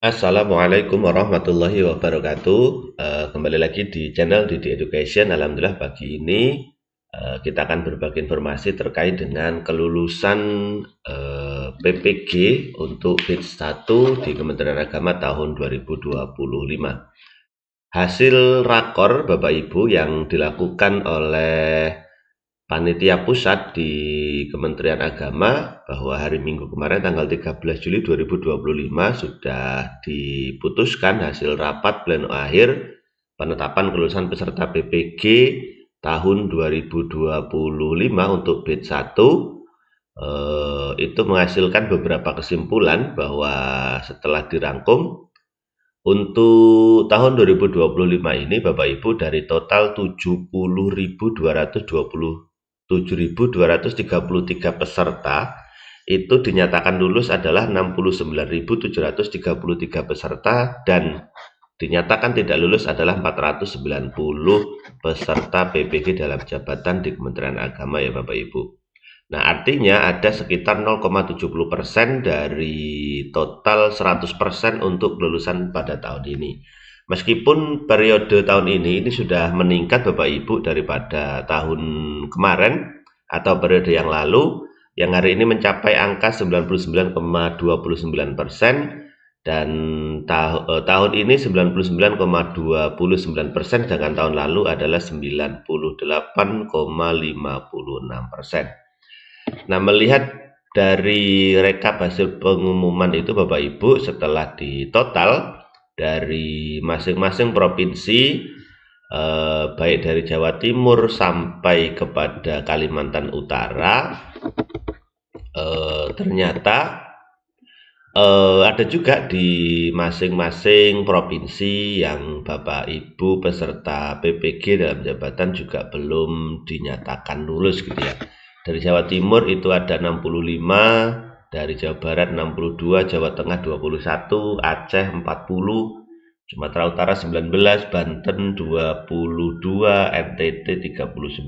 Assalamualaikum warahmatullahi wabarakatuh. Kembali lagi di channel Didi Education. Alhamdulillah pagi ini kita akan berbagi informasi terkait dengan kelulusan PPG untuk batch 1 di Kementerian Agama tahun 2025. Hasil rakor Bapak Ibu yang dilakukan oleh Panitia Pusat di Kementerian Agama bahwa hari Minggu kemarin tanggal 13 Juli 2025 sudah diputuskan hasil rapat pleno akhir penetapan kelulusan peserta PPG tahun 2025 untuk batch 1. Itu menghasilkan beberapa kesimpulan bahwa setelah dirangkum untuk tahun 2025 ini Bapak Ibu dari total 70.233 peserta itu dinyatakan lulus adalah 69.733 peserta dan dinyatakan tidak lulus adalah 490 peserta PPG dalam jabatan di Kementerian Agama ya Bapak Ibu. Nah, artinya ada sekitar 0,70% dari total 100% untuk kelulusan pada tahun ini. Meskipun periode tahun ini sudah meningkat Bapak Ibu daripada tahun kemarin atau periode yang lalu, yang hari ini mencapai angka 99,29% dan tahun ini 99,29%, sedangkan tahun lalu adalah 98,56%. Nah, melihat dari rekap hasil pengumuman itu Bapak Ibu setelah ditotal dari masing-masing provinsi baik dari Jawa Timur sampai kepada Kalimantan Utara ternyata ada juga di masing-masing provinsi yang Bapak Ibu peserta PPG dalam jabatan juga belum dinyatakan lulus gitu ya. Dari Jawa Timur itu ada 65, dari Jawa Barat 62, Jawa Tengah 21, Aceh 40, Sumatera Utara 19, Banten 22, NTT 39,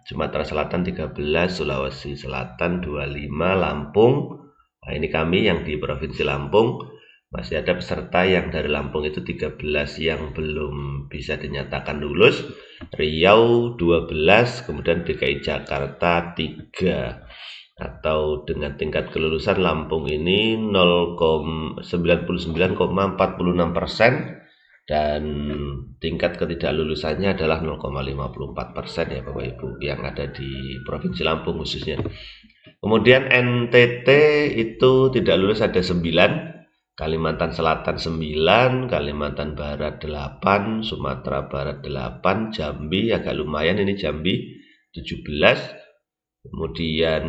Sumatera Selatan 13, Sulawesi Selatan 25, Lampung. Nah, ini kami yang di Provinsi Lampung. Masih ada peserta yang dari Lampung itu 13 yang belum bisa dinyatakan lulus, Riau 12, kemudian DKI Jakarta 3. Atau dengan tingkat kelulusan Lampung ini 99,46% dan tingkat ketidaklulusannya adalah 0,54% ya Bapak Ibu yang ada di Provinsi Lampung khususnya. Kemudian NTT itu tidak lulus ada 9, Kalimantan Selatan 9, Kalimantan Barat 8, Sumatera Barat 8, Jambi agak lumayan ini Jambi 17, kemudian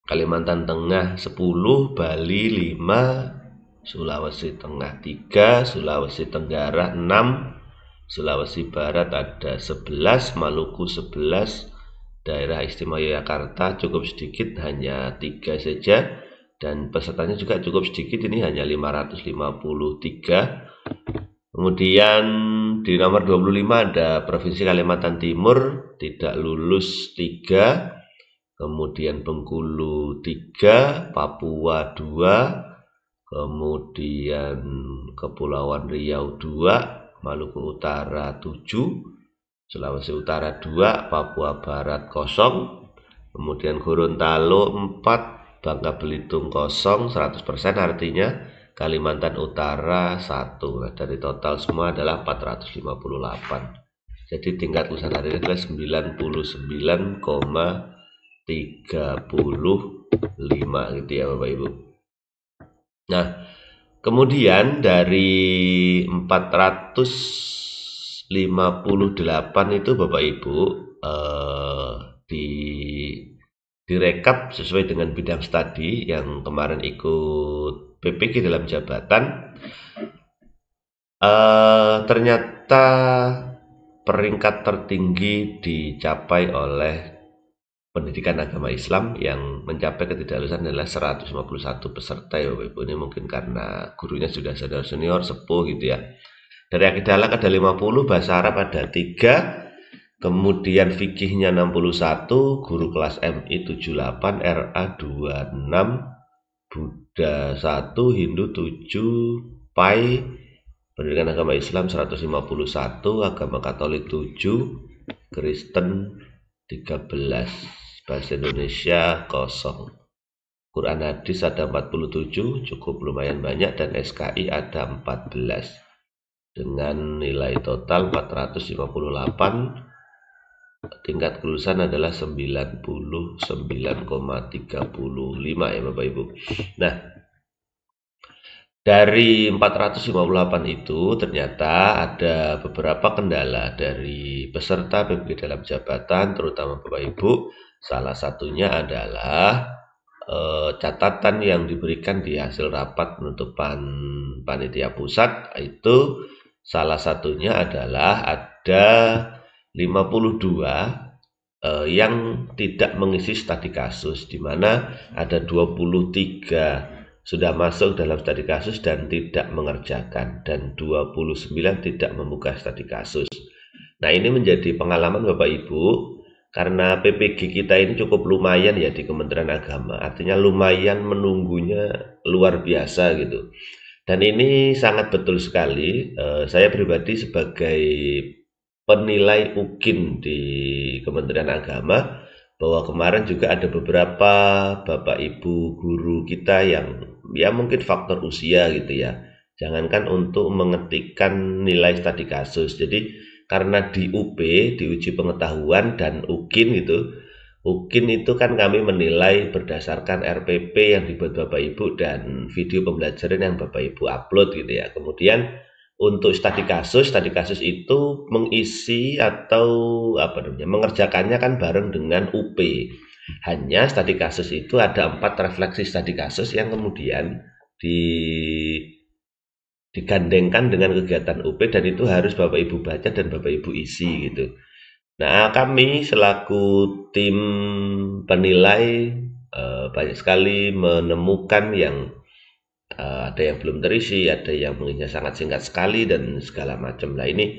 Kalimantan Tengah 10, Bali 5, Sulawesi Tengah 3, Sulawesi Tenggara 6, Sulawesi Barat ada 11, Maluku 11, Daerah Istimewa Yogyakarta cukup sedikit hanya 3 saja. Dan pesertanya juga cukup sedikit, ini hanya 553. Kemudian di nomor 25 ada Provinsi Kalimantan Timur, tidak lulus 3, kemudian Bengkulu 3, Papua 2, kemudian Kepulauan Riau 2, Maluku Utara 7, Sulawesi Utara 2, Papua Barat 0, kemudian Gorontalo 4, Bangka Belitung 0, 100% artinya Kalimantan Utara 1. Nah, dari total semua adalah 458. Jadi tingkat lulusan hari ini adalah 99,35 gitu ya Bapak Ibu. Nah, kemudian dari 458 itu Bapak Ibu direkap sesuai dengan bidang studi yang kemarin ikut PPG dalam jabatan. Ternyata peringkat tertinggi dicapai oleh pendidikan agama Islam yang mencapai ketidaklulusan adalah 151 peserta ya Bapak Ibu. Ini mungkin karena gurunya sudah senior sepuh gitu ya. Dari akidah akhlak ada 50, bahasa Arab ada 3, kemudian fikihnya 61, guru kelas MI 78, RA 26, Buddha 1, Hindu 7, Pai, pendidikan agama Islam 151, agama Katolik 7, Kristen 13, bahasa Indonesia 0. Quran hadis ada 47, cukup lumayan banyak, dan SKI ada 14. Dengan nilai total 458, tingkat kelulusan adalah 99,35 ya Bapak Ibu. Nah, dari 458 itu ternyata ada beberapa kendala dari peserta PPG dalam jabatan, terutama Bapak Ibu. Salah satunya adalah catatan yang diberikan di hasil rapat penutupan panitia pusat, itu salah satunya adalah ada 52 yang tidak mengisi studi kasus, di mana ada 23 sudah masuk dalam studi kasus dan tidak mengerjakan, dan 29 tidak membuka studi kasus. Nah, ini menjadi pengalaman Bapak Ibu, karena PPG kita ini cukup lumayan ya di Kementerian Agama, artinya lumayan menunggunya luar biasa gitu. Dan ini sangat betul sekali, saya pribadi sebagai penilai UKIN di Kementerian Agama, bahwa kemarin juga ada beberapa Bapak Ibu guru kita yang ya mungkin faktor usia gitu ya, jangankan untuk mengetikkan nilai studi kasus. Jadi karena di UP, di uji pengetahuan, dan UKIN itu kan kami menilai berdasarkan RPP yang dibuat Bapak Ibu dan video pembelajaran yang Bapak Ibu upload gitu ya. Kemudian untuk studi kasus itu mengisi atau mengerjakannya kan bareng dengan UP. Hanya studi kasus itu ada 4 refleksi studi kasus yang kemudian digandengkan dengan kegiatan UP, dan itu harus Bapak Ibu baca dan Bapak Ibu isi gitu. Nah, kami selaku tim penilai banyak sekali menemukan yang ada yang belum terisi, ada yang mungkinnya sangat singkat sekali, dan segala macam. Nah, ini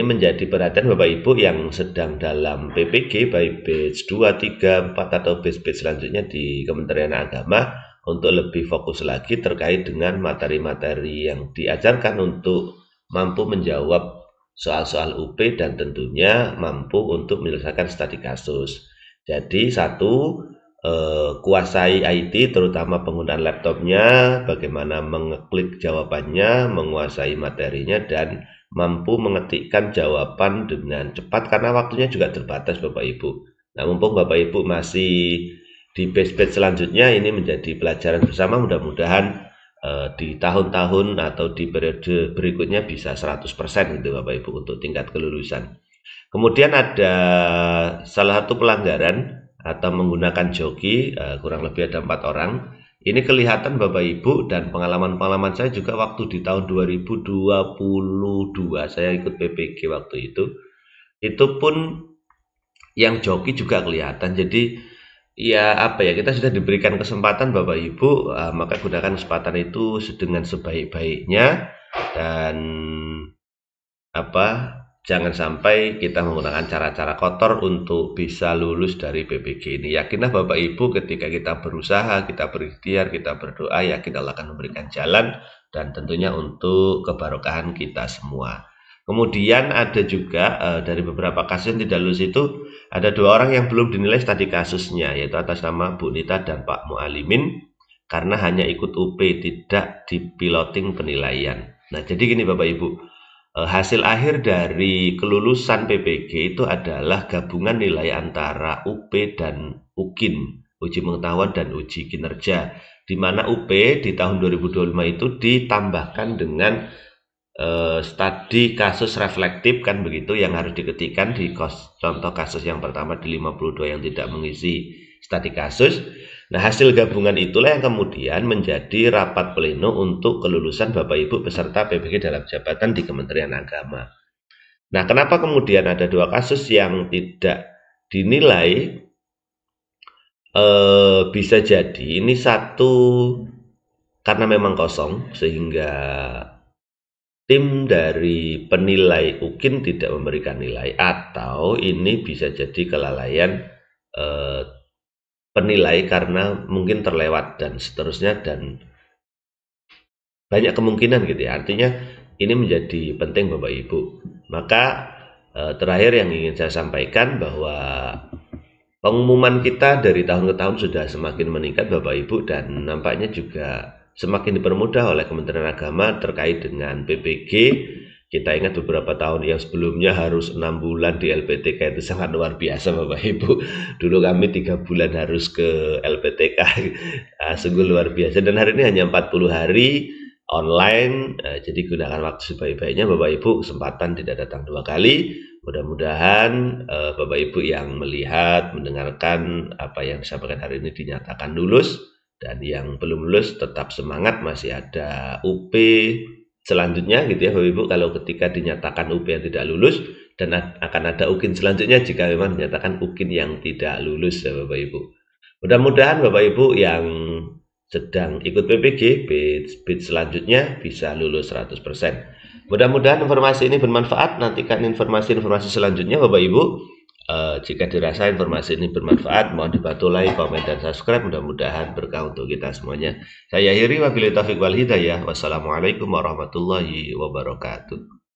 menjadi perhatian Bapak Ibu yang sedang dalam PPG, baik batch 2, 3, 4 atau batch selanjutnya di Kementerian Agama, untuk lebih fokus lagi terkait dengan materi-materi yang diajarkan untuk mampu menjawab soal-soal UP dan tentunya mampu untuk menyelesaikan studi kasus. Jadi satu, kuasai IT, terutama penggunaan laptopnya, bagaimana mengeklik jawabannya, menguasai materinya, dan mampu mengetikkan jawaban dengan cepat karena waktunya juga terbatas Bapak Ibu. Nah, mumpung Bapak Ibu masih di batch-batch selanjutnya, ini menjadi pelajaran bersama, mudah-mudahan di tahun-tahun atau di periode berikutnya bisa 100% gitu Bapak Ibu untuk tingkat kelulusan. Kemudian ada salah satu pelanggaran atau menggunakan joki, kurang lebih ada 4 orang. Ini kelihatan Bapak Ibu, dan pengalaman-pengalaman saya juga waktu di tahun 2022 saya ikut PPG waktu itu pun yang joki juga kelihatan. Jadi ya kita sudah diberikan kesempatan Bapak Ibu, maka gunakan kesempatan itu dengan sebaik-baiknya, dan jangan sampai kita menggunakan cara-cara kotor untuk bisa lulus dari PPG ini. Yakinlah Bapak Ibu, ketika kita berusaha, kita berikhtiar, kita berdoa, yakin Allah akan memberikan jalan, dan tentunya untuk kebarokahan kita semua. Kemudian ada juga dari beberapa kasus yang tidak lulus itu, ada 2 orang yang belum dinilai studi kasusnya, yaitu atas nama Bu Nita dan Pak Mualimin, karena hanya ikut UP, tidak di piloting penilaian. Nah, jadi gini Bapak Ibu, hasil akhir dari kelulusan PPG itu adalah gabungan nilai antara UP dan UKIN, uji pengetahuan dan uji kinerja, di mana UP di tahun 2025 itu ditambahkan dengan studi kasus reflektif kan begitu, yang harus diketikkan di contoh kasus yang pertama di 52 yang tidak mengisi studi kasus. Nah, hasil gabungan itulah yang kemudian menjadi rapat pleno untuk kelulusan Bapak Ibu peserta PPG dalam jabatan di Kementerian Agama. Nah, kenapa kemudian ada 2 kasus yang tidak dinilai? Bisa jadi ini satu karena memang kosong, sehingga tim dari penilai UKIN tidak memberikan nilai, atau ini bisa jadi kelalaian penilai karena mungkin terlewat dan seterusnya, dan banyak kemungkinan gitu ya. Artinya ini menjadi penting Bapak Ibu. Maka terakhir yang ingin saya sampaikan bahwa pengumuman kita dari tahun ke tahun sudah semakin meningkat Bapak Ibu, dan nampaknya juga semakin dipermudah oleh Kementerian Agama terkait dengan PPG. Kita ingat beberapa tahun yang sebelumnya harus 6 bulan di LPTK, itu sangat luar biasa Bapak Ibu. Dulu kami 3 bulan harus ke LPTK, sungguh luar biasa. Dan hari ini hanya 40 hari online, jadi gunakan waktu sebaik-baiknya Bapak Ibu. Kesempatan tidak datang 2 kali. Mudah-mudahan Bapak Ibu yang melihat, mendengarkan apa yang disampaikan hari ini dinyatakan lulus, dan yang belum lulus tetap semangat, masih ada UP selanjutnya gitu ya Bapak Ibu. Kalau ketika dinyatakan UP yang tidak lulus, dan akan ada UKIN selanjutnya jika memang dinyatakan UKIN yang tidak lulus ya Bapak Ibu. Mudah-mudahan Bapak Ibu yang sedang ikut PPG batch selanjutnya bisa lulus 100%. Mudah-mudahan informasi ini bermanfaat. Nantikan informasi-informasi selanjutnya Bapak Ibu. Jika dirasa informasi ini bermanfaat, mohon dibantu like, komen, dan subscribe. Mudah-mudahan berkah untuk kita semuanya. Saya akhiri, wabillahi taufiq wal hidayah. Wassalamualaikum warahmatullahi wabarakatuh.